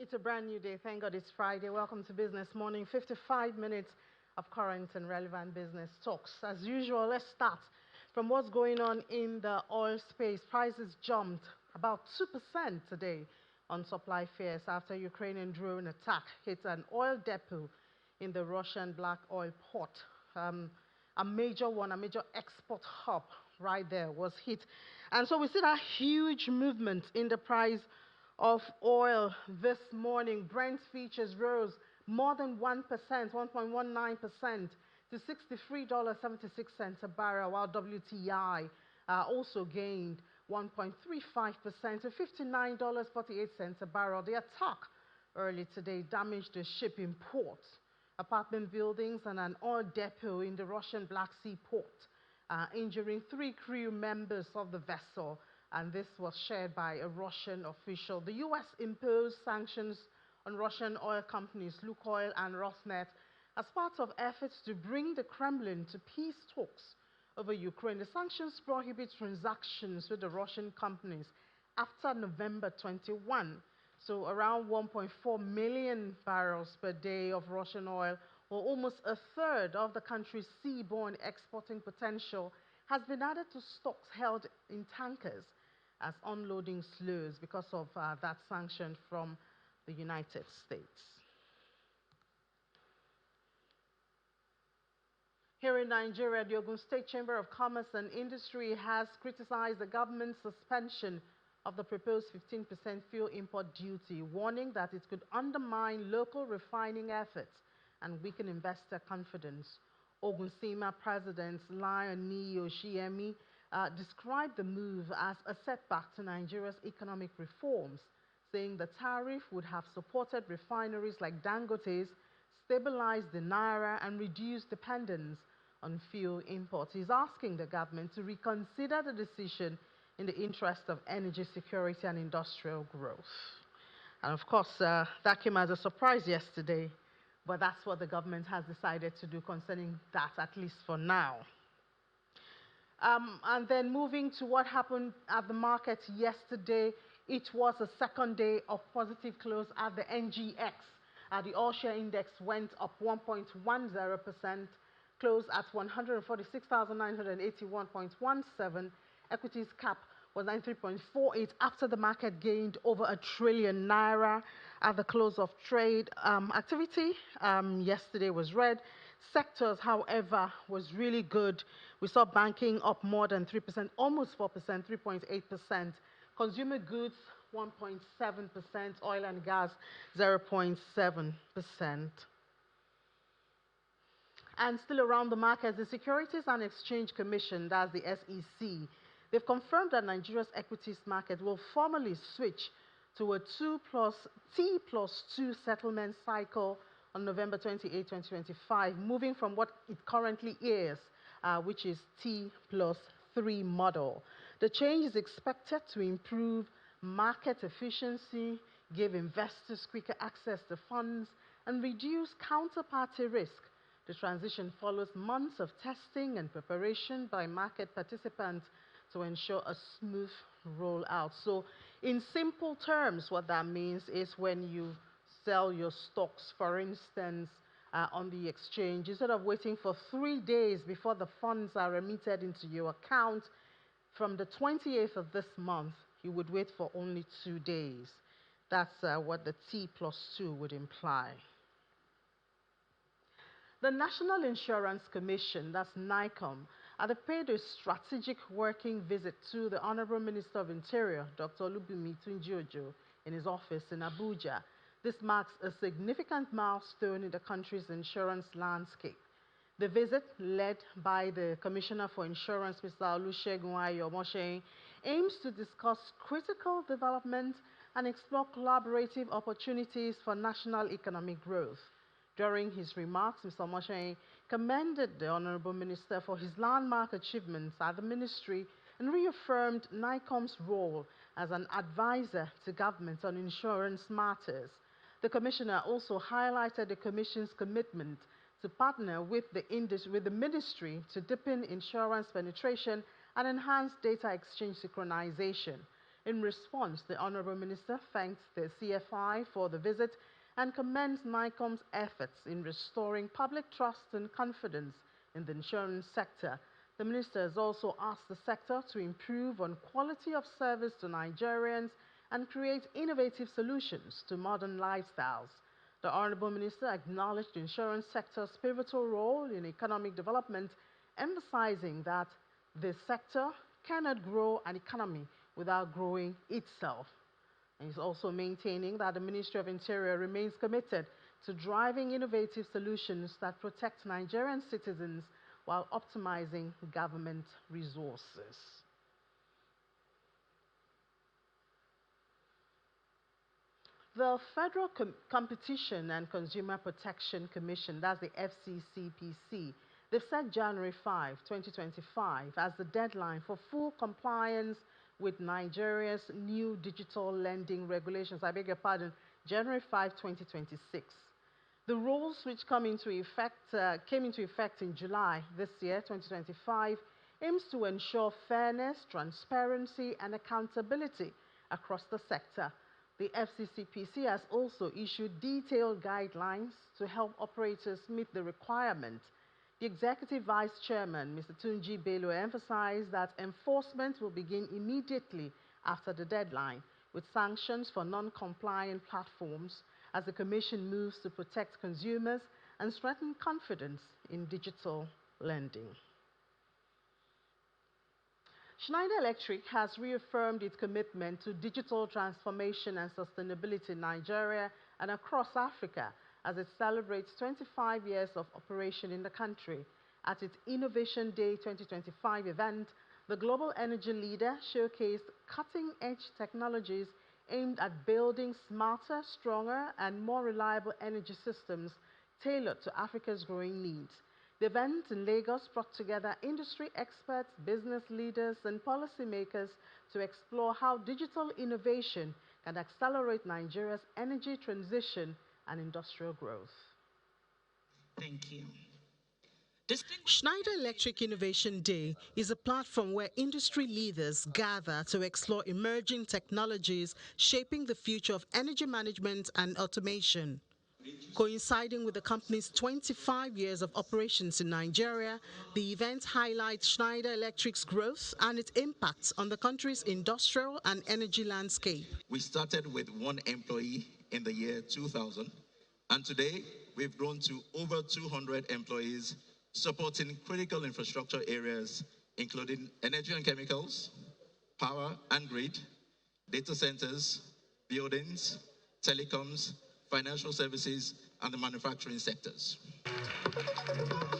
It's a brand new day. Thank God it's Friday. Welcome to Business Morning. 55 minutes of current and relevant business talks. As usual, let's start from what's going on in the oil space. Prices jumped about 2% today on supply fears after Ukrainian drone attack hit an oil depot in the Russian black oil port. A major export hub right there was hit. And so we see that huge movement in the price of oil this morning. Brent futures rose more than 1%, 1.19% to $63.76 a barrel, while WTI also gained 1.35% to $59.48 a barrel. The attack early today damaged the shipping port, apartment buildings, and an oil depot in the Russian Black Sea port, injuring 3 crew members of the vessel. And this was shared by a Russian official. The U.S. imposed sanctions on Russian oil companies Lukoil and Rosneft as part of efforts to bring the Kremlin to peace talks over Ukraine. The sanctions prohibit transactions with the Russian companies after November 21. So around 1.4 million barrels per day of Russian oil, or almost a third of the country's seaborne exporting potential, has been added to stocks held in tankers as unloading slows because of that sanction from the United States. Here in Nigeria, the Ogun State Chamber of Commerce and Industry has criticized the government's suspension of the proposed 15% fuel import duty, warning that it could undermine local refining efforts and weaken investor confidence. OGUNCCIMA President Lion Oshiemi described the move as a setback to Nigeria's economic reforms, saying the tariff would have supported refineries like Dangote's, stabilized the naira, and reduced dependence on fuel imports. He's asking the government to reconsider the decision in the interest of energy security and industrial growth. And of course, that came as a surprise yesterday, but that's what the government has decided to do concerning that, at least for now. And then moving to what happened at the market yesterday, it was a second day of positive close at the NGX. The all-share index went up 1.10%, closed at 146,981.17. Equities cap was 93.48 after the market gained over ₦1 trillion at the close of trade. Activity yesterday was red. Sectors, however, was really good. We saw banking up more than 3%, almost 4%, 3.8%. Consumer goods, 1.7%. Oil and gas, 0.7%. And still around the markets, the Securities and Exchange Commission, that's the SEC, they've confirmed that Nigeria's equities market will formally switch to a T+2 settlement cycle on November 28, 2025, moving from what it currently is, which is T+3 model. The change is expected to improve market efficiency, give investors quicker access to funds, and reduce counterparty risk. The transition follows months of testing and preparation by market participants to ensure a smooth rollout. So in simple terms, what that means is when you sell your stocks, for instance, on the exchange, instead of waiting for 3 days before the funds are remitted into your account, from the 28th of this month, you would wait for only 2 days. That's what the T+2 would imply. The National Insurance Commission, that's NICOM, they paid a strategic working visit to the Honorable Minister of Interior, Dr. Olubunmi Tunji-Ojo, in his office in Abuja. This marks a significant milestone in the country's insurance landscape. The visit, led by the Commissioner for Insurance, Mr. Olusegun Ayomoshe, aims to discuss critical development and explore collaborative opportunities for national economic growth. During his remarks, Mr. Moshe commended the Honorable Minister for his landmark achievements at the ministry and reaffirmed NICOM's role as an advisor to government on insurance matters. The Commissioner also highlighted the Commission's commitment to partner with the ministry to deepen insurance penetration and enhance data exchange synchronization. In response, the Honorable Minister thanked the CFI for the visit and commends NICOM's efforts in restoring public trust and confidence in the insurance sector. The minister has also asked the sector to improve on quality of service to Nigerians and create innovative solutions to modern lifestyles. The Honorable Minister acknowledged the insurance sector's pivotal role in economic development, emphasizing that the sector cannot grow an economy without growing itself. And he's also maintaining that the Ministry of Interior remains committed to driving innovative solutions that protect Nigerian citizens while optimizing government resources. The Federal Competition and Consumer Protection Commission, that's the FCCPC, they've set January 5, 2025 as the deadline for full compliance with Nigeria's new digital lending regulations. I beg your pardon, January 5, 2026. The rules, which came into effect in July this year, 2025, aims to ensure fairness, transparency, and accountability across the sector. The FCCPC has also issued detailed guidelines to help operators meet the requirement. The Executive Vice Chairman, Mr. Tunji Bello, emphasized that enforcement will begin immediately after the deadline, with sanctions for non-compliant platforms as the Commission moves to protect consumers and strengthen confidence in digital lending. Schneider Electric has reaffirmed its commitment to digital transformation and sustainability in Nigeria and across Africa as it celebrates 25 years of operation in the country. At its Innovation Day 2025 event, the global energy leader showcased cutting-edge technologies aimed at building smarter, stronger, and more reliable energy systems tailored to Africa's growing needs. The event in Lagos brought together industry experts, business leaders, and policymakers to explore how digital innovation can accelerate Nigeria's energy transition and industrial growth. Thank you. Schneider Electric Innovation Day is a platform where industry leaders gather to explore emerging technologies shaping the future of energy management and automation. Coinciding with the company's 25 years of operations in Nigeria, the event highlights Schneider Electric's growth and its impact on the country's industrial and energy landscape. We started with 1 employee in the year 2000, and today we've grown to over 200 employees supporting critical infrastructure areas, including energy and chemicals, power and grid, data centers, buildings, telecoms, financial services, and the manufacturing sectors.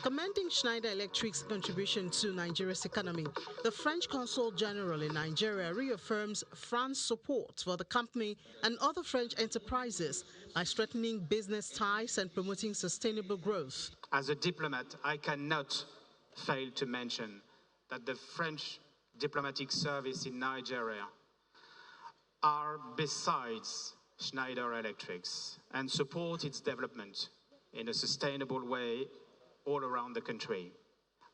Commending Schneider Electric's contribution to Nigeria's economy, the French Consul General in Nigeria reaffirms France's support for the company and other French enterprises by strengthening business ties and promoting sustainable growth. As a diplomat, I cannot fail to mention that the French diplomatic service in Nigeria are besides Schneider Electric's and support its development in a sustainable way all around the country.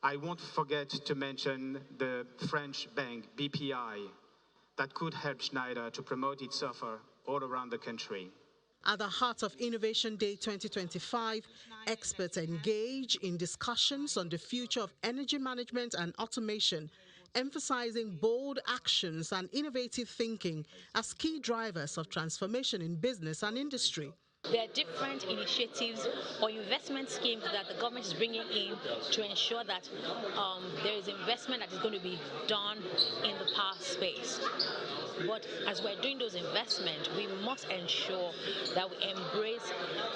I won't forget to mention the French bank BPI that could help Schneider to promote its offer all around the country. At the heart of Innovation Day 2025, experts engage in discussions on the future of energy management and automation, emphasizing bold actions and innovative thinking as key drivers of transformation in business and industry. There are different initiatives or investment schemes that the government is bringing in to ensure that there is investment that is going to be done in the power space. But as we're doing those investments, we must ensure that we embrace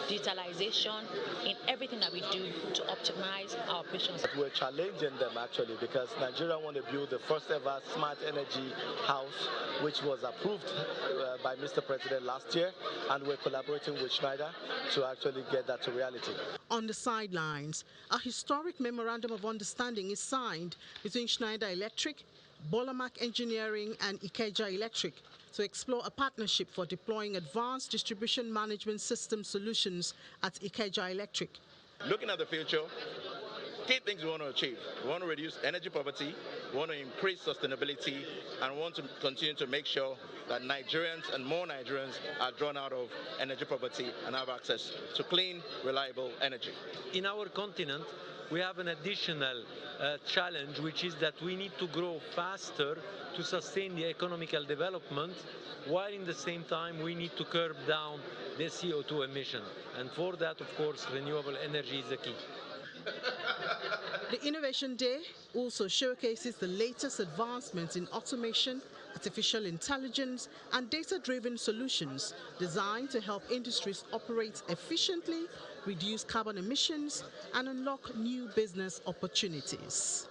digitalization in everything that we do to optimize our operations. We're challenging them actually because Nigeria want to build the first ever smart energy house, which was approved by Mr. President last year, and we're collaborating with Schneider to actually get that to reality. On the sidelines, a historic memorandum of understanding is signed between Schneider Electric, Bolamak Engineering and Ikeja Electric to explore a partnership for deploying advanced distribution management system solutions at Ikeja Electric. Looking at the future, key things we want to achieve. We want to reduce energy poverty, we want to increase sustainability, and we want to continue to make sure that Nigerians and more Nigerians are drawn out of energy poverty and have access to clean, reliable energy. In our continent, we have an additional challenge, which is that we need to grow faster to sustain the economical development, while in the same time we need to curb down the CO2 emission. And for that, of course, renewable energy is the key. The Innovation Day also showcases the latest advancements in automation, artificial intelligence, and data-driven solutions designed to help industries operate efficiently, reduce carbon emissions, and unlock new business opportunities.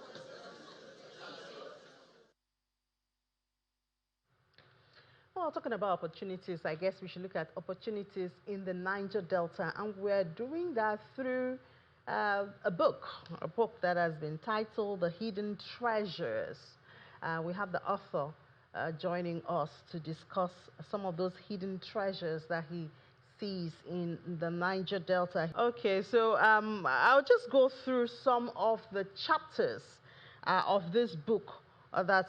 Well, talking about opportunities, I guess we should look at opportunities in the Niger Delta, and we're doing that through a book that has been titled The Hidden Treasures. We have the author joining us to discuss some of those hidden treasures that he sees in the Niger Delta. Okay, so I'll just go through some of the chapters of this book that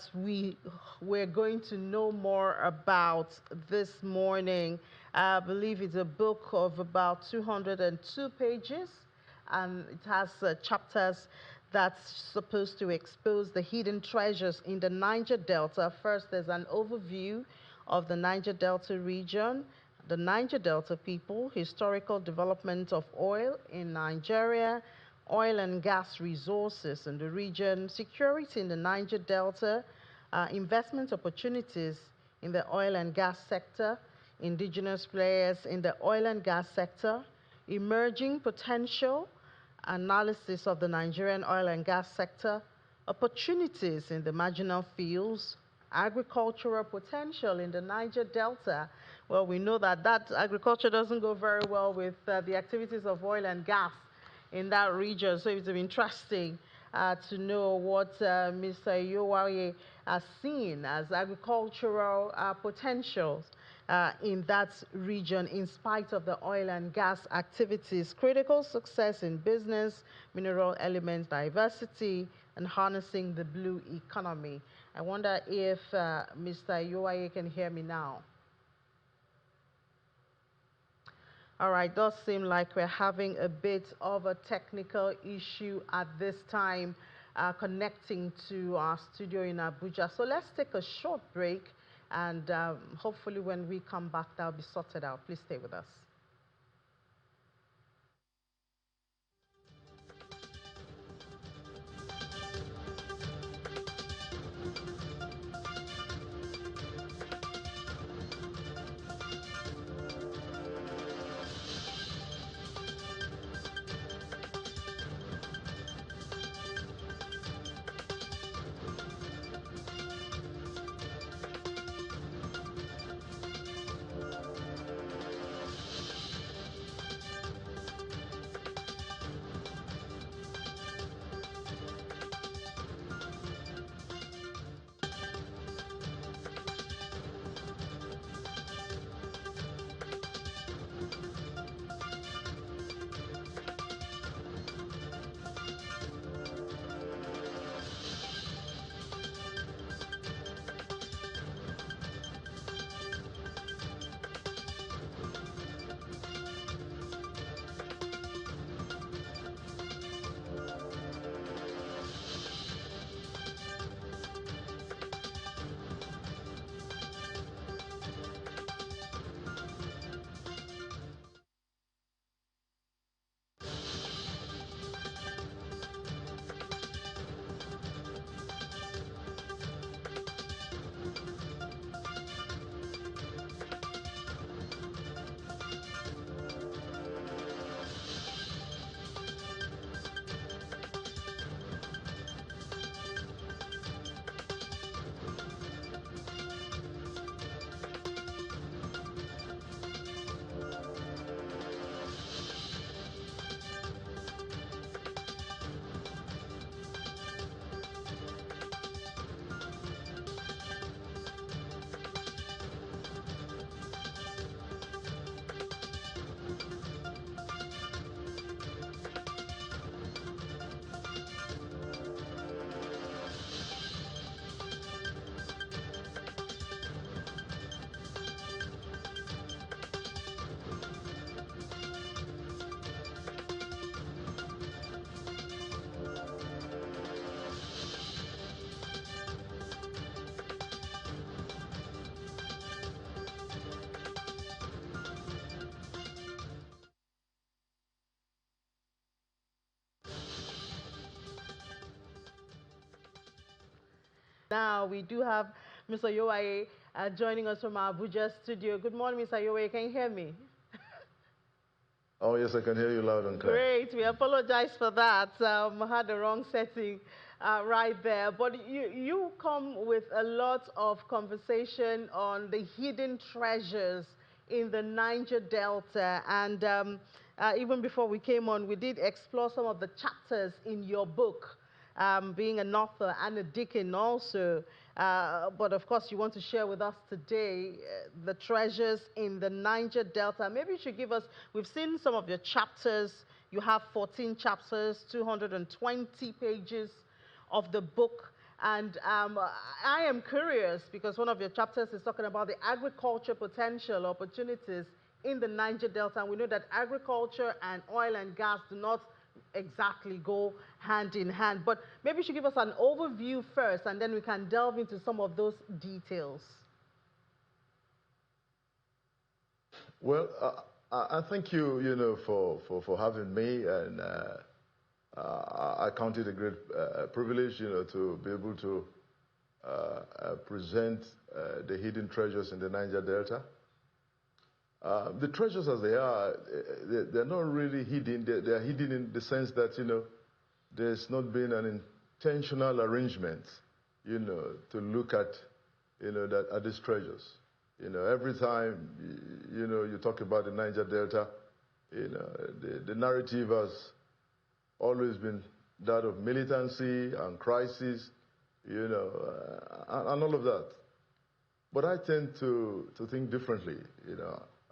we're going to know more about this morning. I believe it's a book of about 202 pages, and it has chapters that's supposed to expose the hidden treasures in the Niger Delta. First, there's an overview of the Niger Delta region, the Niger Delta people, historical development of oil in Nigeria, oil and gas resources in the region, security in the Niger Delta, investment opportunities in the oil and gas sector, indigenous players in the oil and gas sector, emerging potential, analysis of the Nigerian oil and gas sector, opportunities in the marginal fields, agricultural potential in the Niger Delta. Well, we know that agriculture doesn't go very well with the activities of oil and gas in that region, so it's interesting to know what Mr. Yowaye has seen as agricultural potentials in that region in spite of the oil and gas activities, critical success in business, mineral element diversity, and harnessing the blue economy. I wonder if Mr. Yowaye can hear me now. All right, does seem like we're having a bit of a technical issue at this time connecting to our studio in Abuja. So let's take a short break, and hopefully when we come back, that'll be sorted out. Please stay with us. Now we do have Mr. Yowaye joining us from our Abuja studio. Good morning, Mr. Yowaye. Can you hear me? Oh, yes, I can hear you loud and clear. Great. We apologize for that. I had the wrong setting right there. But you come with a lot of conversation on the hidden treasures in the Niger Delta. And even before we came on, we did explore some of the chapters in your book. Being an author and a deacon also. But of course, you want to share with us today the treasures in the Niger Delta. Maybe you should give us, we've seen some of your chapters. You have 14 chapters, 220 pages of the book. And I am curious because one of your chapters is talking about the agriculture potential opportunities in the Niger Delta. And we know that agriculture and oil and gas do not exactly go hand in hand. But maybe you should give us an overview first, and then we can delve into some of those details. Well, I thank you, for having me, and I count it a great privilege, to be able to present the hidden treasures in the Niger Delta. The treasures as they are, they're not really hidden. They're hidden in the sense that, there's not been an intentional arrangement, to look at, at these treasures. Every time, you talk about the Niger Delta, the narrative has always been that of militancy and crisis, and all of that. But I tend to think differently,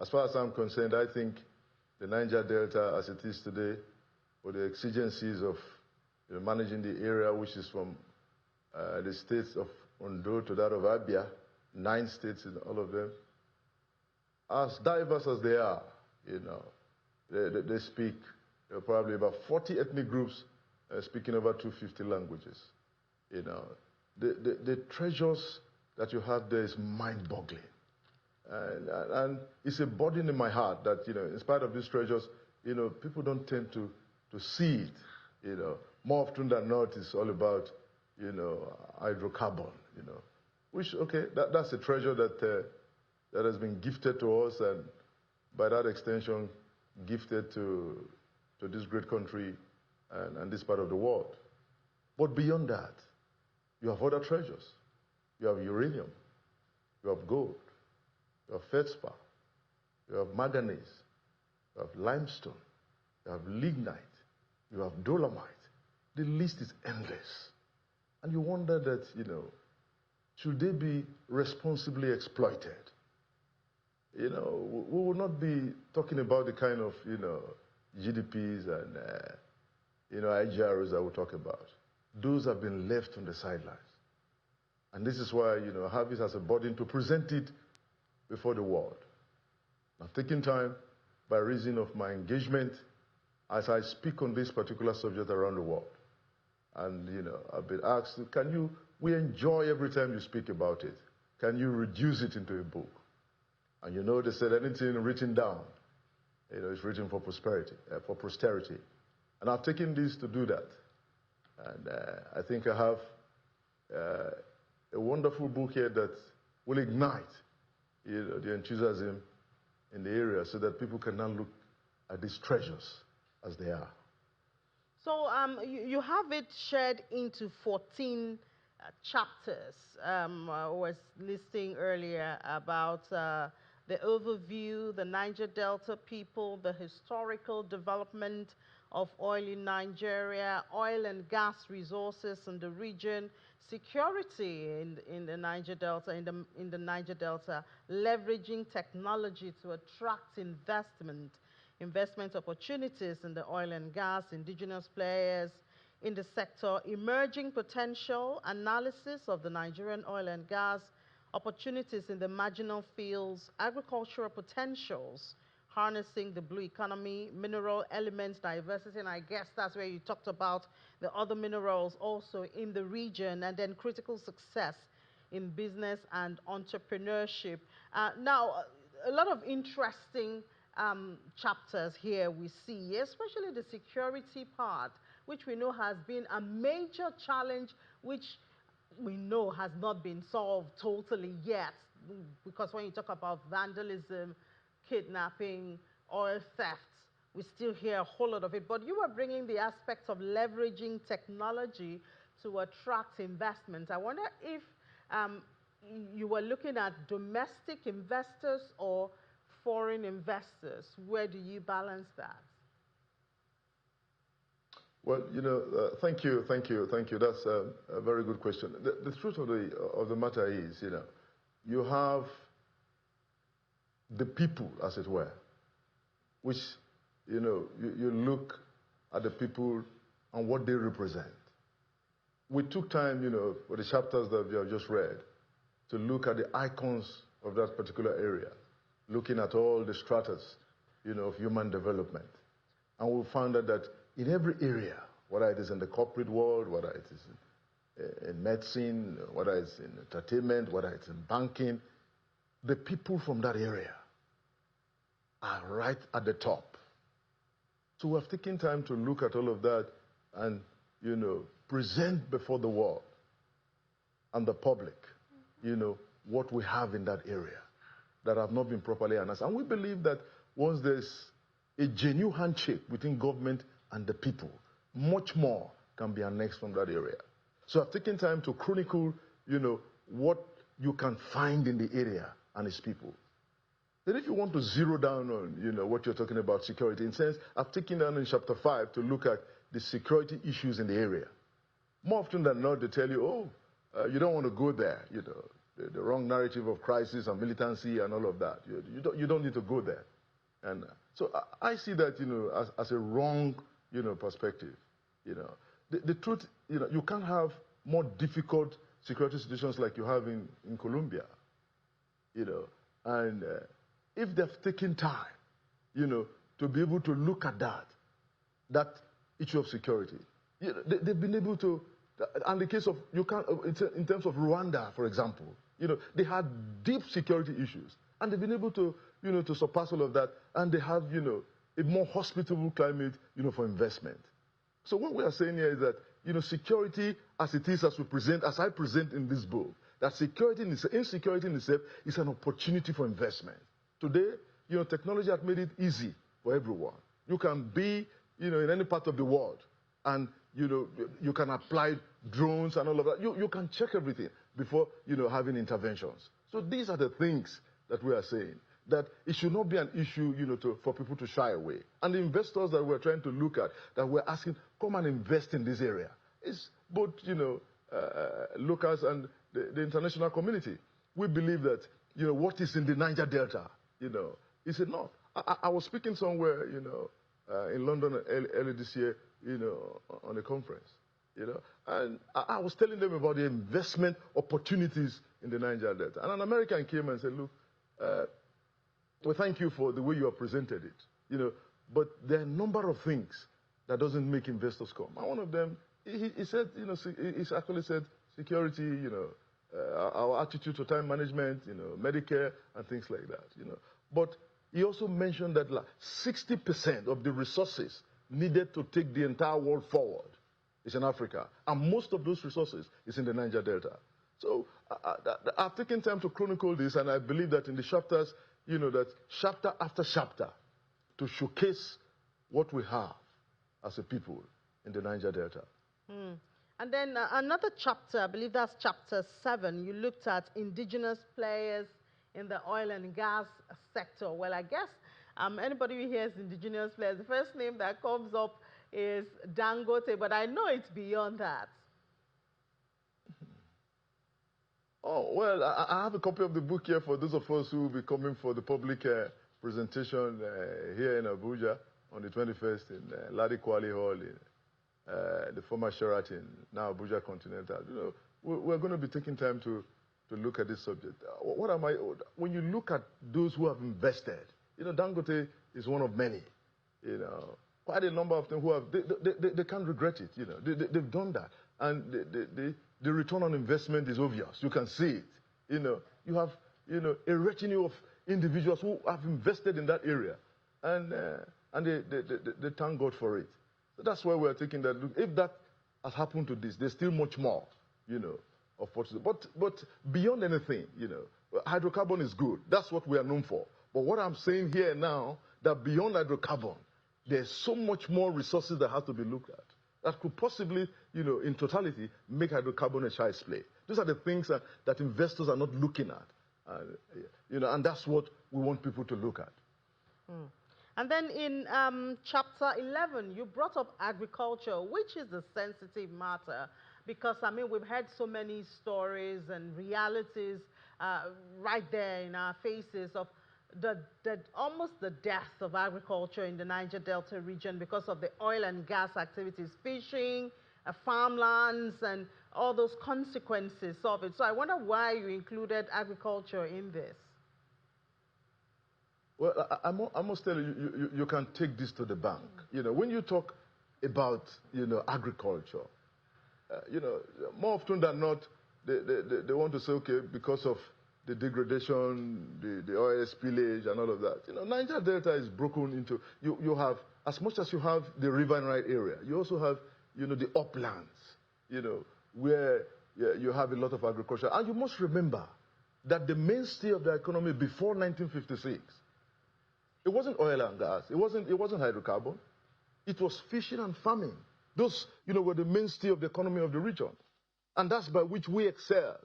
As far as I'm concerned, I think the Niger Delta, as it is today, with the exigencies of managing the area, which is from the states of Ondo to that of Abia, 9 states in all of them, as diverse as they are, they speak probably about 40 ethnic groups speaking over 250 languages. The treasures that you have there is mind-boggling. And it's a burden in my heart that, in spite of these treasures, people don't tend to see it. More often than not, it's all about, hydrocarbon, Which, okay, that's a treasure that has been gifted to us and, by that extension, gifted to this great country and this part of the world. But beyond that, you have other treasures. You have uranium. You have gold. You have feldspar, you have manganese, you have limestone, you have lignite, you have dolomite. The list is endless. And you wonder that, should they be responsibly exploited? We will not be talking about the kind of, GDPs and, IGRs that we talk about. Those have been left on the sidelines. And this is why, I have this as a burden to present it before the world. I've taken time by reason of my engagement as I speak on this particular subject around the world. And, I've been asked, we enjoy every time you speak about it. Can you reduce it into a book? And they said anything written down, is written for prosperity, for posterity. And I've taken this to do that. And I think I have a wonderful book here that will ignite the enthusiasm in the area so that people can now look at these treasures as they are. So you have it shared into 14 chapters. I was listing earlier about the overview, the Niger Delta people, the historical development of oil in Nigeria, oil and gas resources in the region, security in the Niger Delta, in the Niger Delta, leveraging technology to attract investment opportunities in the oil and gas, indigenous players in the sector, emerging potential analysis of the Nigerian oil and gas, opportunities in the marginal fields, agricultural potentials, harnessing the blue economy, mineral elements diversity, and I guess that's where you talked about the other minerals also in the region, and then critical success in business and entrepreneurship. Now, a lot of interesting chapters here we see, especially the security part, which we know has been a major challenge, which we know has not been solved totally yet, because when you talk about vandalism, kidnapping, oil theft, we still hear a whole lot of it. But you were bringing the aspect of leveraging technology to attract investment. I wonder if you were looking at domestic investors or foreign investors. Where do you balance that? Well, thank you. That's a very good question. The truth of the matter is, you have the people, as it were, which, you look at the people and what they represent. We took time, for the chapters that we have just read, to look at the icons of that particular area, looking at all the stratas, of human development. And we found out that in every area, whether it is in the corporate world, whether it is in medicine, whether it's in entertainment, whether it's in banking, the people from that area are right at the top. So we have taken time to look at all of that and, present before the world and the public, what we have in that area that have not been properly announced. And we believe that once there's a genuine handshake between government and the people, much more can be annexed from that area. So I've taken time to chronicle, what you can find in the area and its people. Then if you want to zero down on, what you're talking about, security, in sense, I've taken down in chapter 5 to look at the security issues in the area. More often than not, they tell you, you don't want to go there, the wrong narrative of crisis and militancy and all of that. You don't need to go there. And so I see that, as a wrong, perspective. The truth, you can't have more difficult security situations like you have in Colombia, and if they've taken time, to be able to look at that issue of security, they've been able to, and the case of, in terms of Rwanda, for example, they had deep security issues, and they've been able to, to surpass all of that, and they have, a more hospitable climate, for investment. So what we are saying here is that, security as it is, as I present in this book, that insecurity in itself is an opportunity for investment. Today, technology has made it easy for everyone. You can be, in any part of the world, and, you can apply drones and all of that. You can check everything before, having interventions. So these are the things that we are saying, that it should not be an issue, for people to shy away. And the investors that we're trying to look at, that we're asking, come and invest in this area, is both, locals and the international community. We believe that, what is in the Niger Delta, is enough. I was speaking somewhere, in London early this year, on a conference, and I was telling them about the investment opportunities in the Niger Delta. And an American came and said, look, well, thank you for the way you have presented it, but there are a number of things that doesn't make investors come. And one of them, he said, he actually said security, our attitude to time management, Medicare and things like that, But he also mentioned that 60% of the resources needed to take the entire world forward is in Africa. And most of those resources is in the Niger Delta. So I've taken time to chronicle this, and I believe that in the chapters, that chapter after chapter, to showcase what we have as a people in the Niger Delta. And then another chapter, I believe that's chapter 7, you looked at indigenous players in the oil and gas sector. Well, I guess anybody who hears indigenous players, the first name that comes up is Dangote, but I know it's beyond that. Oh, well, I have a copy of the book here for those of us who will be coming for the public presentation here in Abuja on the 21st in Ladi Kwali Hall, in the former Sheraton, now Abuja Continental. We're going to be taking time to look at this subject. When you look at those who have invested, Dangote is one of many, quite a number of them who have, they can't regret it, they've done that. And the return on investment is obvious. You can see it. You have, a retinue of individuals who have invested in that area, and they thank God for it. So that's why we're taking that look. If that has happened to this, there's still much more, what. But beyond anything, hydrocarbon is good. That's what we are known for. But what I'm saying here now, that beyond hydrocarbon, there's so much more resources that have to be looked at that could possibly, in totality, make hydrocarbon a child's play. These are the things that investors are not looking at, and that's what we want people to look at. And then in chapter 11, you brought up agriculture, which is a sensitive matter because, we've heard so many stories and realities right there in our faces of almost the death of agriculture in the Niger Delta region because of the oil and gas activities, fishing, farmlands, and all those consequences of it. So I wonder why you included agriculture in this. Well, I must tell you, you can take this to the bank. When you talk about, agriculture, more often than not, they want to say, okay, because of the degradation, the oil spillage and all of that. Niger Delta is broken into, you have, as much as you have the riverine area, you also have, the uplands, where you have a lot of agriculture. And you must remember that the mainstay of the economy before 1956, it wasn't oil and gas, it wasn't hydrocarbon, it was fishing and farming. Those, were the mainstay of the economy of the region. And that's by which we excelled,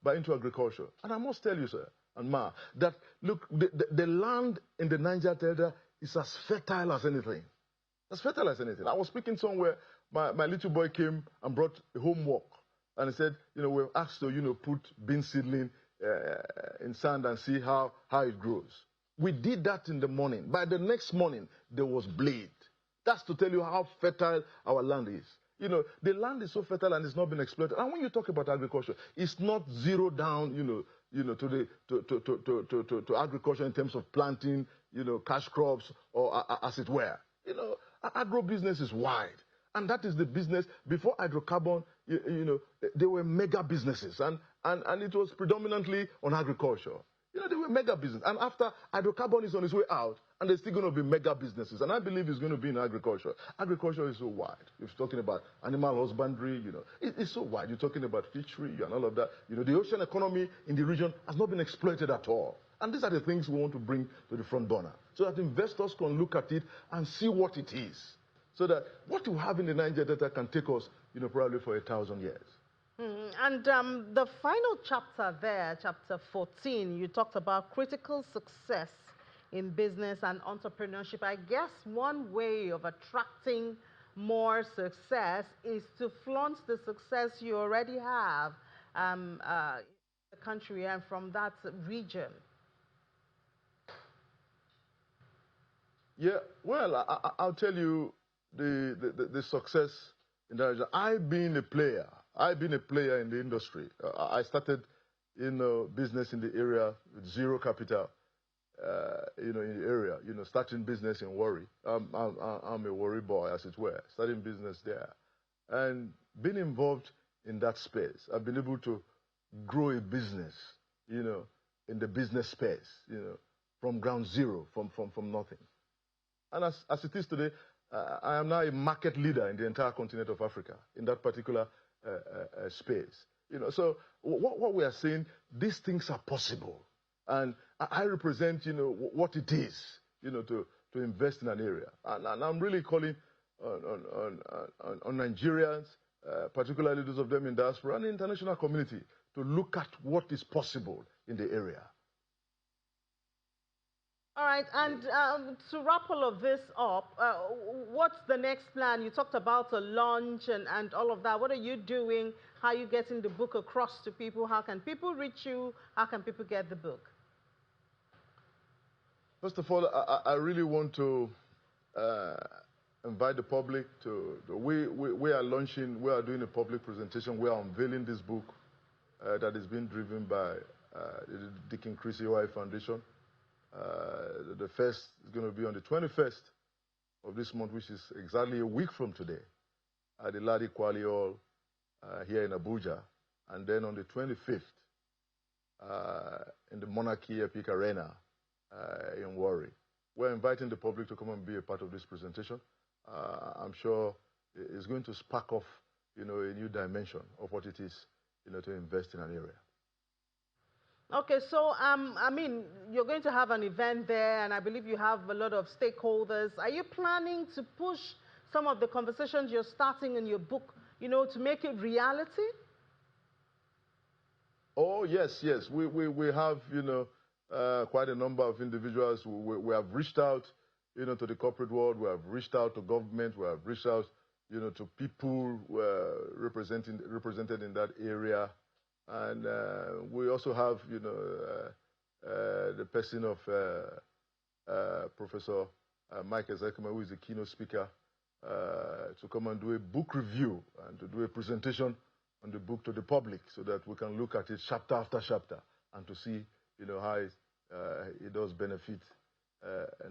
by into agriculture. And I must tell you, sir, and Ma, that, look, the land in the Niger Delta is as fertile as anything. As fertile as anything. I was speaking somewhere, my little boy came and brought a homework. And he said, we're asked to, put bean seedling in sand and see how it grows. We did that in the morning. By the next morning, there was blade. That's to tell you how fertile our land is. The land is so fertile and it's not been exploited. And when you talk about agriculture, it's not zero down, to agriculture in terms of planting, cash crops, or as it were. Agro-business is wide. And that is the business. Before hydrocarbon, they were mega businesses. And it was predominantly on agriculture. They were mega business. And after hydrocarbon is on its way out, and there's still going to be mega businesses. And I believe it's going to be in agriculture. Agriculture is so wide. If you're talking about animal husbandry, it's so wide. You're talking about fishery and all of that. The ocean economy in the region has not been exploited at all. And these are the things we want to bring to the front burner, so that investors can look at it and see what it is. So that what we have in the Niger Delta can take us, probably for 1,000 years. And the final chapter there, chapter 14, you talked about critical success in business and entrepreneurship. I guess one way of attracting more success is to flaunt the success you already have in the country and from that region. Yeah, well, I'll tell you the success in that region. I've been a player in the industry. I started business in the area with zero capital, in the area, starting business in Warri. I'm a Warri boy, as it were, starting business there. And being involved in that space, I've been able to grow a business, in the business space, from ground zero, from nothing. And as it is today, I am now a market leader in the entire continent of Africa, in that particular space. So what we are saying, these things are possible. And I represent, what it is, to invest in an area. And I'm really calling on Nigerians, particularly those of them in diaspora and the international community, to look at what is possible in the area. All right, and to wrap all of this up, what's the next plan? You talked about a launch and all of that. What are you doing? How are you getting the book across to people? How can people reach you? How can people get the book? First of all, I really want to invite the public to, we are doing a public presentation. We are unveiling this book that is being driven by the Dick Chrissy OI Foundation. The first is going to be on the 21st of this month, which is exactly a week from today, at the Ladi Kwali Hall here in Abuja. And then on the 25th, in the Monarchy Epic Arena in Warri. We're inviting the public to come and be a part of this presentation. I'm sure it's going to spark off, a new dimension of what it is, to invest in an area. Okay, so I mean, you're going to have an event there, and I believe you have a lot of stakeholders. Are you planning to push some of the conversations you're starting in your book, to make it reality? Oh, yes, yes. We have, quite a number of individuals. We have reached out, to the corporate world. We have reached out to government. We have reached out, to people represented in that area. And we also have, the person of Professor Mike Ezekima, who is the keynote speaker, to come and do a book review and to do a presentation on the book to the public so that we can look at it chapter after chapter and to see, how it does benefit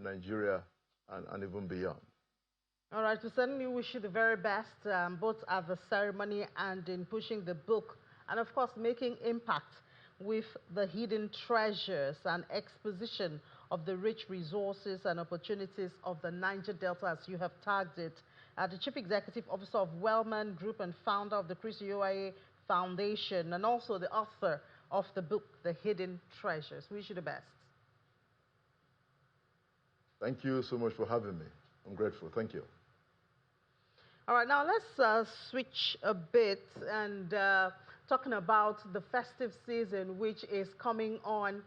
Nigeria and even beyond. All right, we certainly wish you the very best, both at the ceremony and in pushing the book, and of course making impact with the hidden treasures and exposition of the rich resources and opportunities of the Niger Delta, as you have tagged it. The Chief Executive Officer of Wellman Group and founder of the Chris UIA Foundation, and also the author of the book, The Hidden Treasures. Wish you the best. Thank you so much for having me. I'm grateful. Thank you. All right, now let's switch a bit and talking about the festive season, which is coming on,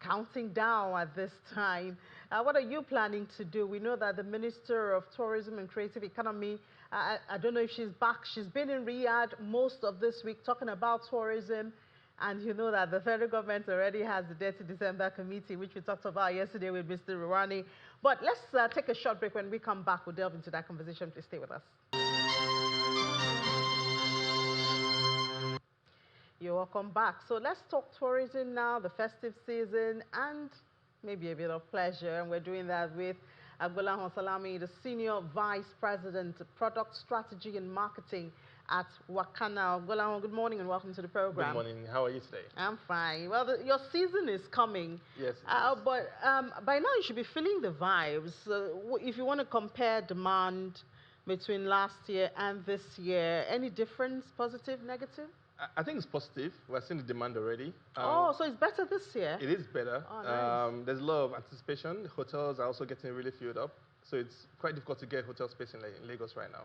counting down at this time. What are you planning to do? We know that the Minister of Tourism and Creative Economy, I don't know if she's back. She's been in Riyadh most of this week talking about tourism. And you know that the federal government already has the Dirty December Committee, which we talked about yesterday with Mr. Rouhani. But let's take a short break. When we come back, we'll delve into that conversation. Please stay with us. You're welcome back. So let's talk tourism now, the festive season, and maybe a bit of pleasure. And we're doing that with Agbola Salami, the Senior Vice President, Product Strategy and Marketing at Wakana. Agbola, good morning and welcome to the program. Good morning. How are you today? I'm fine. Well, your season is coming. Yes. But by now you should be feeling the vibes. If you want to compare demand between last year and this year, any difference, positive, negative? I think it's positive. We're seeing the demand already. So it's better this year? It is better. Oh, nice. There's a lot of anticipation. Hotels are also getting really filled up. So it's quite difficult to get hotel space in Lagos right now.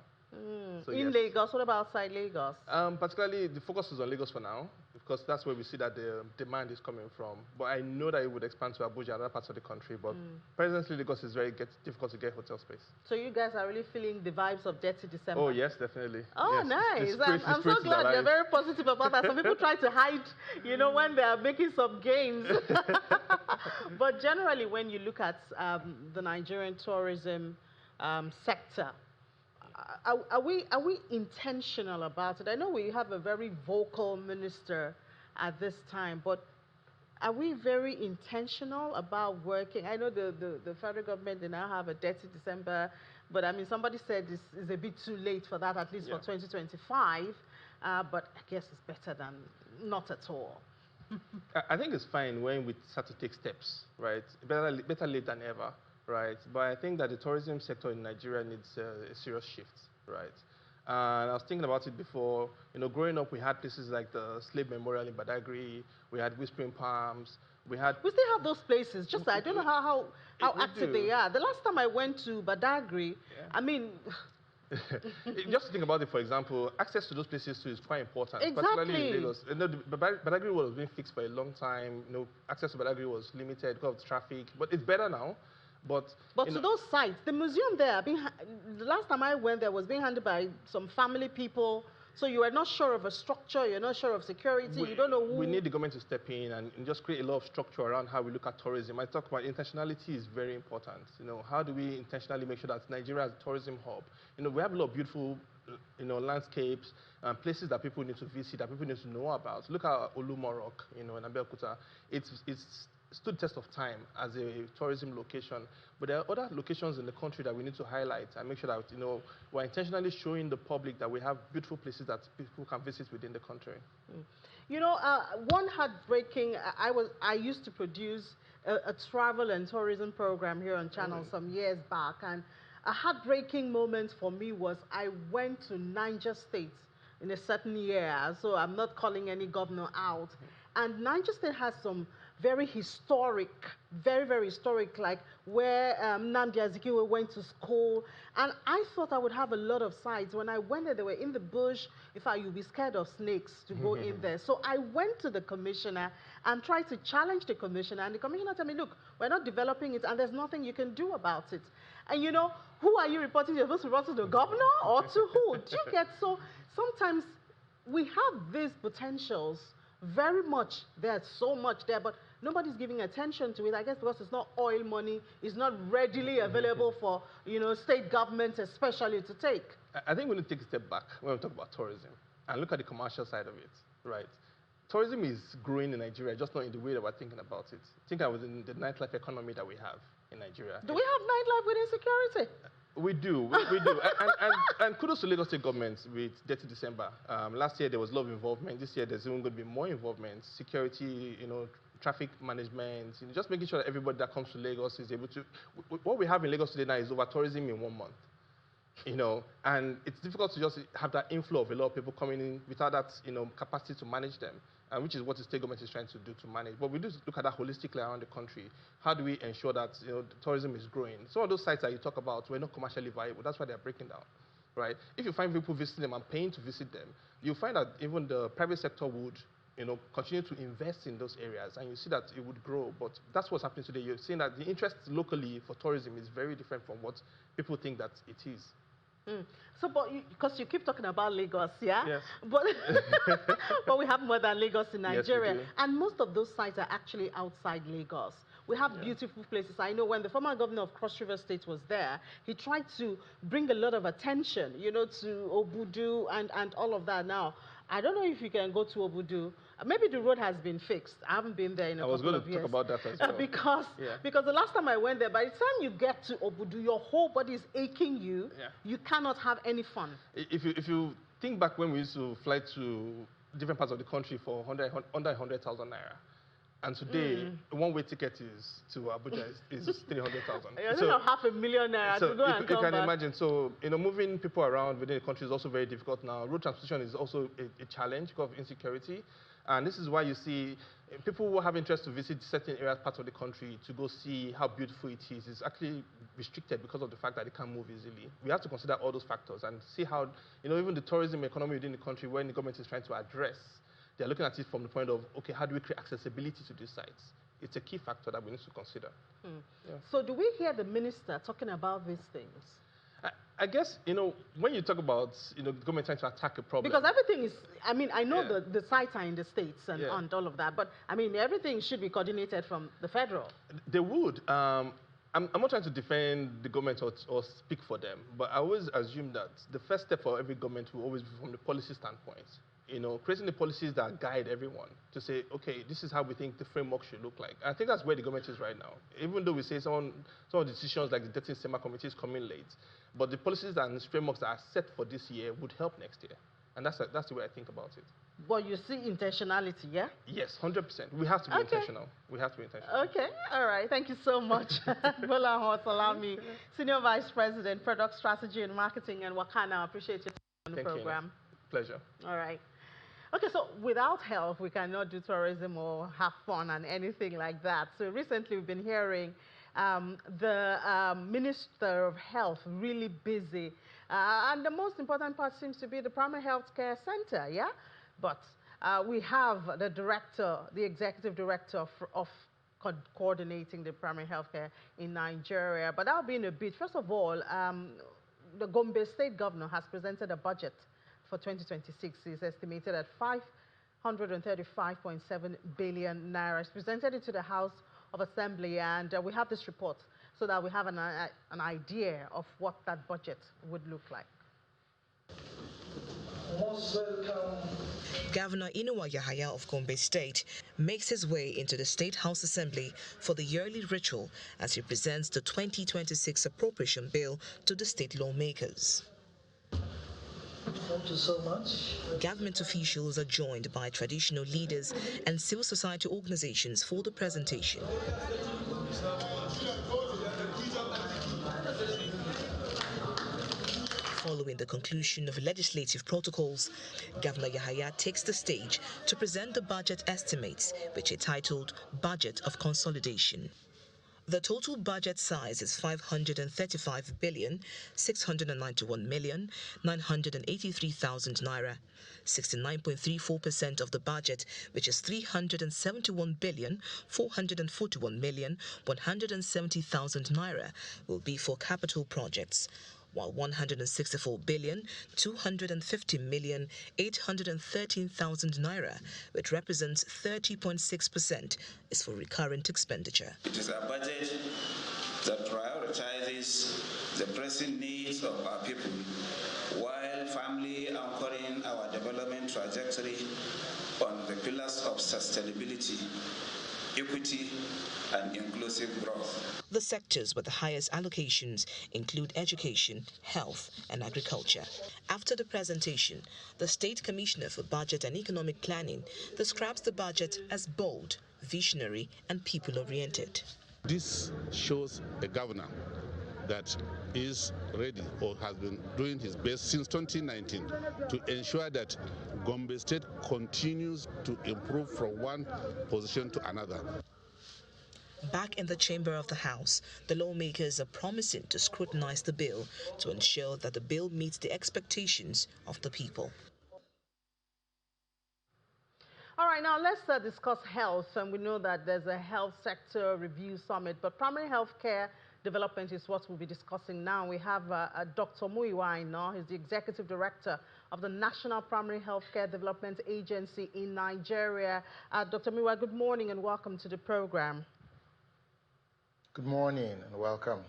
So in Lagos? What about outside Lagos? Particularly, the focus is on Lagos for now, because that's where we see that the demand is coming from. But I know that it would expand to Abuja and other parts of the country. But presently, Lagos is very difficult to get hotel space. So you guys are really feeling the vibes of Dirty December? Oh, yes, definitely. Oh, yes. Nice. I'm so glad you're very positive about that. Some people try to hide, when they are making some gains. But generally, when you look at the Nigerian tourism sector, are we intentional about it? I know we have a very vocal minister at this time, but are we very intentional about working? I know the federal government, they now have a Dirty December, but I mean, somebody said this is a bit too late for that, at least for 2025, but I guess it's better than not at all. I think it's fine when we start to take steps, right? Better late than ever. Right, but I think that the tourism sector in Nigeria needs a serious shift, right? And I was thinking about it before. Growing up, we had places like the Slave Memorial in Badagry. We had Whispering Palms. We still have those places. Just I don't know how active they are. The last time I went to Badagry, I mean. Just to think about it, for example, access to those places too is quite important. Exactly. Particularly in Lagos. Badagry was being fixed for a long time. Access to Badagry was limited because of traffic, but it's better now. But to those sites, the museum there, the last time I went there was being handled by some family people. So you are not sure of a structure, you're not sure of security, you don't know who. We need the government to step in and just create a lot of structure around how we look at tourism. I talk about intentionality is very important. How do we intentionally make sure that Nigeria is a tourism hub? We have a lot of beautiful, landscapes and places that people need to visit, that people need to know about. Look at Olumorok, in Abeokuta. It's stood test of time as a tourism location, but there are other locations in the country that we need to highlight and make sure that we're intentionally showing the public that we have beautiful places that people can visit within the country. One heartbreaking. I used to produce a travel and tourism program here on Channel some years back, and a heartbreaking moment for me was I went to Niger State in a certain year. So I'm not calling any governor out. And Niger State has some very historic, very, very historic, like where Nnamdi Azikiwe went to school. And I thought I would have a lot of sites. When I went there, they were in the bush. In fact, you'll be scared of snakes to go in there. So I went to the commissioner and tried to challenge the commissioner. And the commissioner told me, look, we're not developing it, and there's nothing you can do about it. And you know, who are you reporting? You're supposed to report to the governor or to who? Do you get? So sometimes we have these potentials very much. There's so much there, but nobody's giving attention to it. I guess because it's not oil money, it's not readily available for, you know, state governments especially to take. I think we need to take a step back when we talk about tourism and look at the commercial side of it, right? Tourism is growing in Nigeria, just not in the way that we're thinking about it. Think about the nightlife economy that we have in Nigeria. Do we have nightlife with insecurity? We do. And kudos to Lagos State government with Dirty December. Last year there was a lot of involvement. This year there's even going to be more involvement. Security, you know, traffic management, you know, just making sure that everybody that comes to Lagos is able to. What we have in Lagos today now is over tourism in 1 month. You know, and it's difficult to just have that inflow of a lot of people coming in without that, you know, capacity to manage them, which is what the state government is trying to do to manage. But we do look at that holistically around the country. How do we ensure that, you know, the tourism is growing? Some of those sites that you talk about were not commercially viable. That's why they're breaking down, right? If you find people visiting them and paying to visit them, you find that even the private sector would, you know, continue to invest in those areas, and you see that it would grow. But that's what's happening today. You're seeing that the interest locally for tourism is very different from what people think that it is. So, but because you keep talking about Lagos, yeah? Yes. But, but we have more than Lagos in Nigeria. Yes, we do. And most of those sites are actually outside Lagos. We have beautiful places. I know when the former governor of Cross River State was there, he tried to bring a lot of attention, you know, to Obudu and all of that. Now, I don't know if you can go to Obudu. Maybe the road has been fixed. I haven't been there in a couple of years. I was going to talk about that as well. Because the last time I went there, by the time you get to Obudu, your whole body is aching you. Yeah. You cannot have any fun. If you think back when we used to fly to different parts of the country for under 100,000 naira, and today, a one-way ticket to Abuja is 300,000. You're so, not 500,000 naira to go and come back. You can imagine. So, you know, moving people around within the country is also very difficult now. Road transportation is also a challenge because of insecurity. And this is why you see people who have interest to visit certain areas, parts of the country, to go see how beautiful it is actually restricted because of the fact that they can't move easily. We have to consider all those factors and see how, you know, even the tourism economy within the country, when the government is trying to address, they're looking at it from the point of, okay, how do we create accessibility to these sites? It's a key factor that we need to consider. Yeah. So do we hear the minister talking about these things? I guess, you know, when you talk about, you know, the government trying to attack a problem. Because everything is, I mean, I know the sites are in the states and all of that, but, I mean, everything should be coordinated from the federal. They would. I'm not trying to defend the government or speak for them, but I always assume that the first step for every government will always be from the policy standpoint. You know, creating the policies that guide everyone to say, okay, this is how we think the framework should look like. I think that's where the government is right now. Even though we say some of the decisions like the Dirty December committee is coming late, but the policies and frameworks that are set for this year would help next year. And that's the way I think about it. But you see intentionality, yeah? Yes, 100%. We have to be intentional. We have to be intentional. Okay, all right. Thank you so much. Bola Salami, Senior Vice President, Product Strategy and Marketing, and Wakana. I appreciate you on the program. Pleasure. All right. Okay, so without health, we cannot do tourism or have fun and anything like that. So recently we've been hearing the Minister of Health really busy. And the most important part seems to be the primary health care center, yeah? But we have the director, the executive director of coordinating the primary health care in Nigeria. But that'll be in a bit. First of all, the Gombe state governor has presented a budget for 2026 is estimated at 535.7 billion naira. It's presented it to the House of Assembly, and we have this report so that we have an idea of what that budget would look like. Most welcome. Governor Inuwa Yahaya of Gombe State makes his way into the State House Assembly for the yearly ritual as he presents the 2026 appropriation bill to the state lawmakers. Thank you so much. Government officials are joined by traditional leaders and civil society organizations for the presentation. Following the conclusion of legislative protocols, Governor Yahaya takes the stage to present the budget estimates, which he titled Budget of Consolidation. The total budget size is 535,691,983,000 naira. 69.34% of the budget, which is 371,441,170,000 naira, will be for capital projects, while 164,250,813,000 naira, which represents 30.6%, is for recurrent expenditure. It is a budget that prioritizes the pressing needs of our people while firmly anchoring our development trajectory on the pillars of sustainability, equity, and inclusive growth. The sectors with the highest allocations include education, health, and agriculture. After the presentation, the State Commissioner for Budget and Economic Planning describes the budget as bold, visionary, and people-oriented. This shows a governor that is ready or has been doing his best since 2019 to ensure that Gombe State continues to improve from one position to another. Back in the chamber of the House, the lawmakers are promising to scrutinize the bill to ensure that the bill meets the expectations of the people. All right, now let's discuss health. And we know that there's a health sector review summit, but primary health care development is what we'll be discussing now. We have Dr. Muyiwa Aina. He's the Executive Director of the National Primary Healthcare Development Agency in Nigeria. Dr. Muyiwa, good morning and welcome to the program. Good morning and welcome.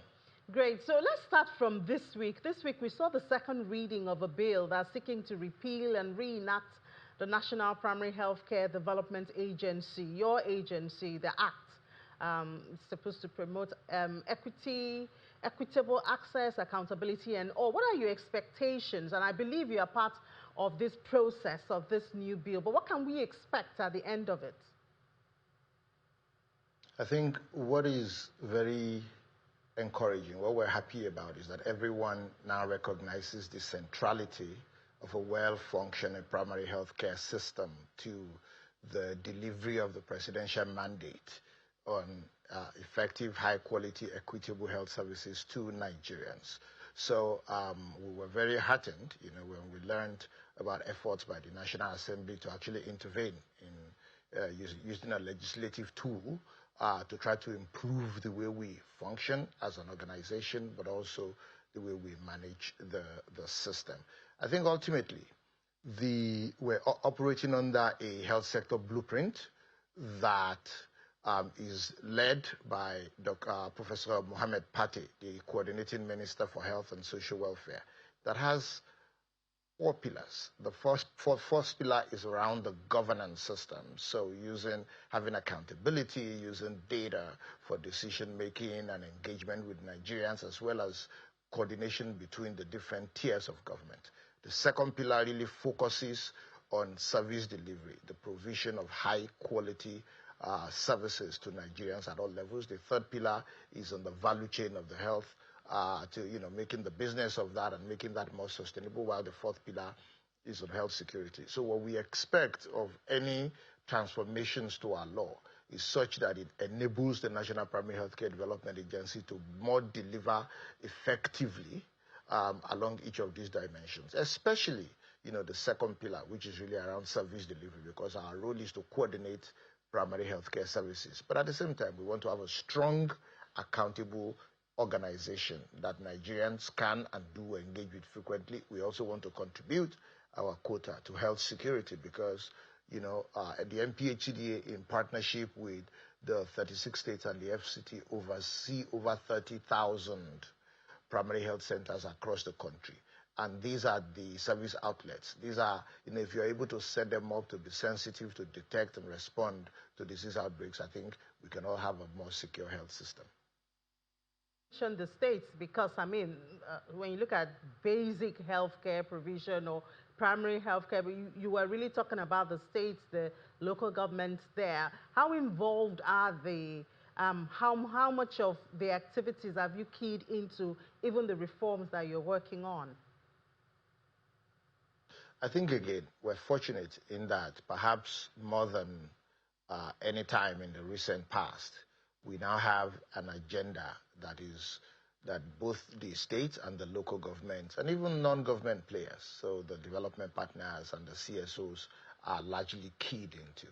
Great. So let's start from this week. This week we saw the second reading of a bill that's seeking to repeal and reenact the National Primary Healthcare Development Agency, your agency, the Act. It's supposed to promote equitable access, accountability, and all. What are your expectations? And I believe you are part of this process of this new bill, but what can we expect at the end of it? I think what is very encouraging, what we're happy about, is that everyone now recognizes the centrality of a well-functioning primary health care system to the delivery of the presidential mandate on effective, high-quality, equitable health services to Nigerians. So we were very heartened, when we learned about efforts by the National Assembly to actually intervene in using a legislative tool to try to improve the way we function as an organization, but also the way we manage the system. I think ultimately, we're operating under a health sector blueprint that is led by Professor Mohamed Pate, the Coordinating Minister for Health and Social Welfare, that has 4 pillars. The first pillar is around the governance system. So having accountability, using data for decision-making and engagement with Nigerians, as well as coordination between the different tiers of government. The second pillar really focuses on service delivery, the provision of high-quality services to Nigerians at all levels. The third pillar is on the value chain of the health, to making the business of that and making that more sustainable, while the fourth pillar is on health security. So what we expect of any transformations to our law is such that it enables the National Primary Healthcare Development Agency to more deliver effectively along each of these dimensions, especially the second pillar, which is really around service delivery, because our role is to coordinate primary healthcare services. But at the same time, we want to have a strong, accountable organization that Nigerians can and do engage with frequently. We also want to contribute our quota to health security because, the NPHCDA, in partnership with the 36 states and the FCT, oversee over 30,000 primary health centers across the country. And these are the service outlets. These are, if you're able to set them up to be sensitive to detect and respond to disease outbreaks, I think we can all have a more secure health system. The states, because when you look at basic healthcare provision or primary healthcare, you were really talking about the states, the local governments there. How involved are they? How much of the activities have you keyed into even the reforms that you're working on? I think, again, we're fortunate in that perhaps more than any time in the recent past, we now have an agenda that both the states and the local governments and even non-government players, so the development partners and the CSOs, are largely keyed into.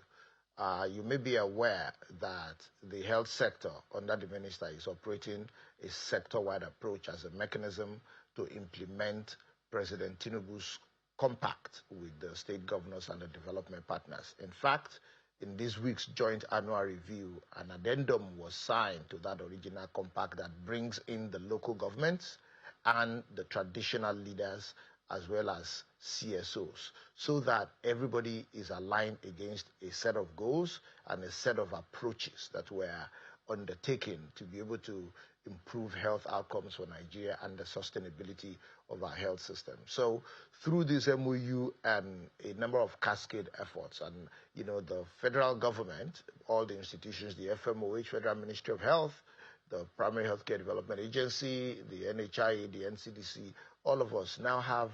You may be aware that the health sector under the minister is operating a sector-wide approach as a mechanism to implement President Tinubu's compact with the state governors and the development partners. In fact, in this week's joint annual review, an addendum was signed to that original compact that brings in the local governments and the traditional leaders as well as CSOs, so that everybody is aligned against a set of goals and a set of approaches that were undertaken to be able to improve health outcomes for Nigeria and the sustainability of our health system. So through this MOU and a number of cascade efforts, and the federal government, all the institutions, the FMOH, Federal Ministry of Health, the Primary Healthcare Development Agency, the NHIA, the NCDC, all of us now have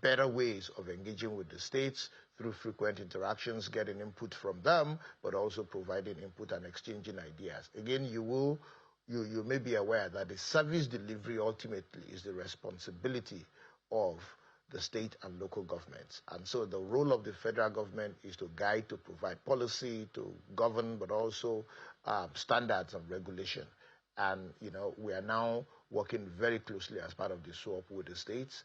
better ways of engaging with the states through frequent interactions, getting input from them, but also providing input and exchanging ideas. Again, you may be aware that the service delivery ultimately is the responsibility of the state and local governments. And so the role of the federal government is to guide, to provide policy, to govern, but also standards and regulation. And, we are now working very closely as part of the SWOP with the states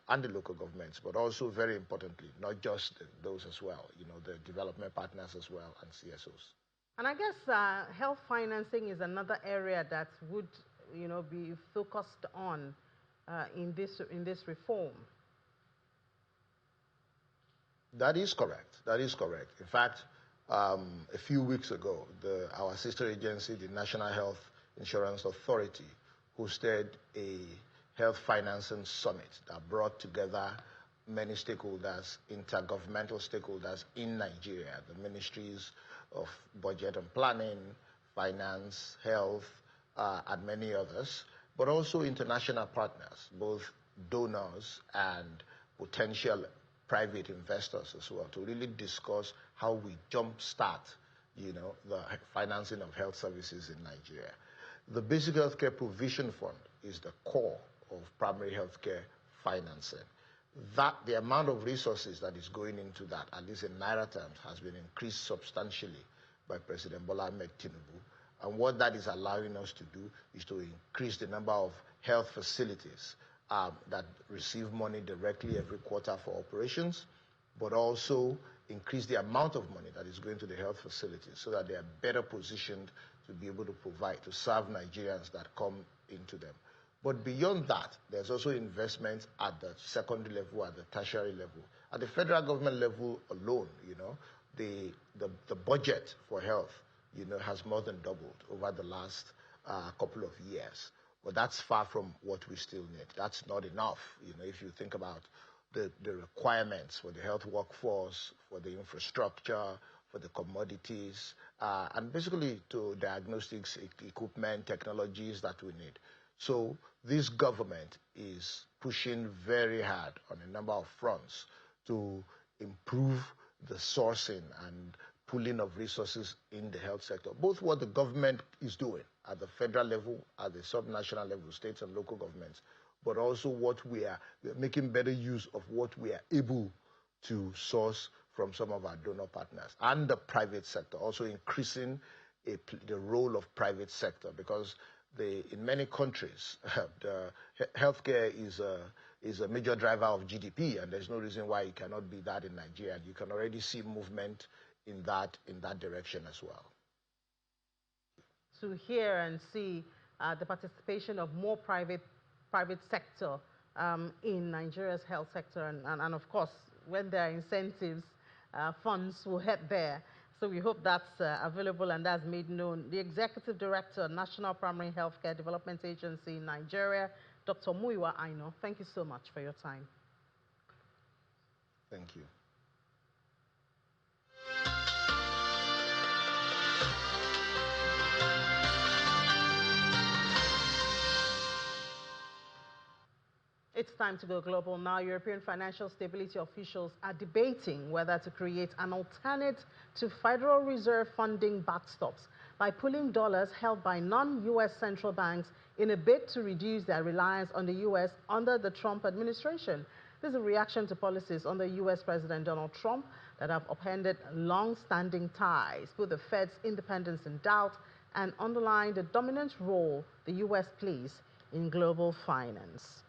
and the local governments, but also very importantly, not just those as well, the development partners as well and CSOs. And I guess health financing is another area that would, be focused on in this reform. That is correct. That is correct. In fact, a few weeks ago, our sister agency, the National Health Insurance Authority, hosted a health financing summit that brought together many stakeholders, intergovernmental stakeholders in Nigeria, the ministries of budget and planning, finance, health, and many others, but also international partners, both donors and potential private investors as well, to really discuss how we jumpstart, the financing of health services in Nigeria. The Basic Healthcare Provision Fund is the core of primary healthcare financing. The amount of resources that is going into that, at least in Naira terms, has been increased substantially by President Bola Ahmed Tinubu. And what that is allowing us to do is to increase the number of health facilities that receive money directly every quarter for operations, but also increase the amount of money that is going to the health facilities so that they are better positioned to be able to provide, to serve Nigerians that come into them. But beyond that, there's also investments at the secondary level, at the tertiary level. At the federal government level alone, the budget for health, has more than doubled over the last couple of years. But that's far from what we still need. That's not enough, if you think about the requirements for the health workforce, for the infrastructure, for the commodities, and basically to diagnostics, equipment, technologies that we need. So this government is pushing very hard on a number of fronts to improve the sourcing and pooling of resources in the health sector, both what the government is doing at the federal level, at the subnational level, states and local governments, but also what we're making better use of what we are able to source from some of our donor partners and the private sector, also increasing the role of private sector, because in many countries, the healthcare is a major driver of GDP, and there's no reason why it cannot be that in Nigeria. You can already see movement in that direction as well. To hear and see the participation of more private sector in Nigeria's health sector, and of course, when there are incentives, funds will head there. So we hope that's available and that's made known. The Executive Director, National Primary Healthcare Development Agency in Nigeria, Dr. Muyiwa Aino, thank you so much for your time. Thank you. It's time to go global now. European financial stability officials are debating whether to create an alternate to Federal Reserve funding backstops by pulling dollars held by non-U.S. central banks in a bid to reduce their reliance on the U.S. under the Trump administration. This is a reaction to policies under U.S. President Donald Trump that have upended long-standing ties, put the Fed's independence in doubt, and underline the dominant role the U.S. plays in global finance.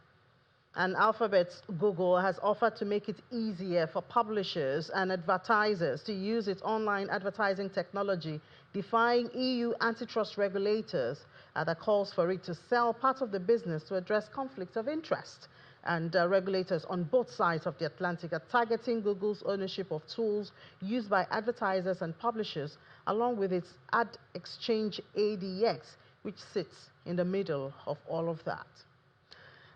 And Alphabet's Google has offered to make it easier for publishers and advertisers to use its online advertising technology, defying EU antitrust regulators that calls for it to sell part of the business to address conflicts of interest. And regulators on both sides of the Atlantic are targeting Google's ownership of tools used by advertisers and publishers, along with its ad exchange ADX, which sits in the middle of all of that.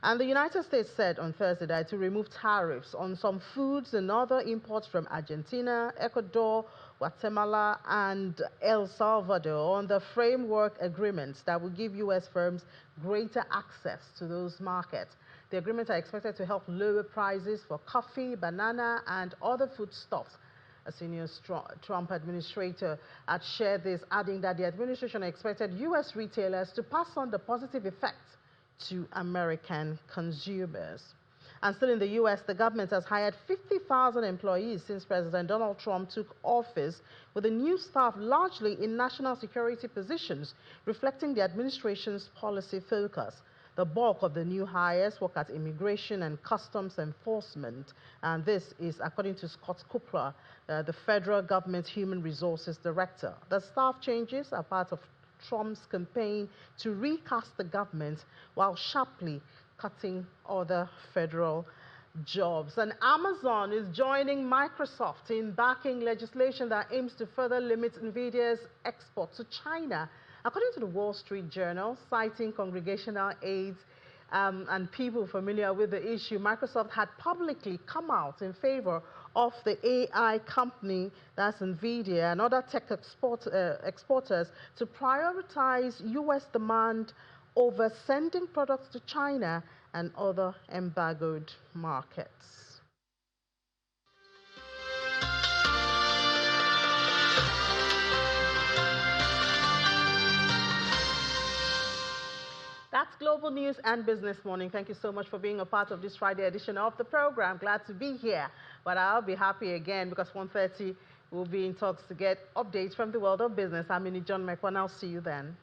And the United States said on Thursday that to remove tariffs on some foods and other imports from Argentina, Ecuador, Guatemala, and El Salvador on the framework agreements that will give U.S. firms greater access to those markets. The agreements are expected to help lower prices for coffee, banana, and other foodstuffs. A senior Trump administrator had shared this, adding that the administration expected U.S. retailers to pass on the positive effects to American consumers. And still in the U.S., the government has hired 50,000 employees since President Donald Trump took office, with the new staff largely in national security positions, reflecting the administration's policy focus. The bulk of the new hires work at immigration and customs enforcement, and this is according to Scott Cooper, the federal government human resources director. The staff changes are part of Trump's campaign to recast the government while sharply cutting other federal jobs. And Amazon is joining Microsoft in backing legislation that aims to further limit NVIDIA's export to China. According to the Wall Street Journal, citing congregational aides and people familiar with the issue, Microsoft had publicly come out in favor of the AI company, that's NVIDIA, and other tech exporters to prioritize U.S. demand over sending products to China and other embargoed markets. That's Global News and Business Morning. Thank you so much for being a part of this Friday edition of the program. Glad to be here, but I'll be happy again because 1:30 we'll be in talks to get updates from the world of business. I'm John Mekwan. I'll see you then.